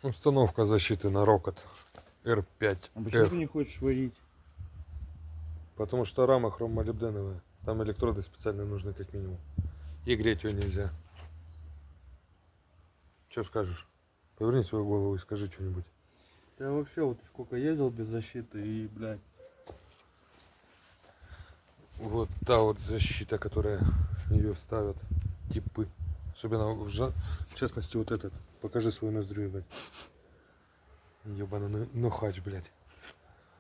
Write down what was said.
Установка защиты на Рокот R5. А почему ты не хочешь варить? Потому что рама хромолибденовая. Там электроды специально нужны как минимум. И греть ее нельзя. Что скажешь? Поверни свою голову и скажи что-нибудь. Я вообще вот сколько ездил без защиты и, блядь. Вот та вот защита, которая ее ставят типы. Особенно в частности вот этот. Покажи свою ноздрю, блядь. Ебаный нухач, блядь.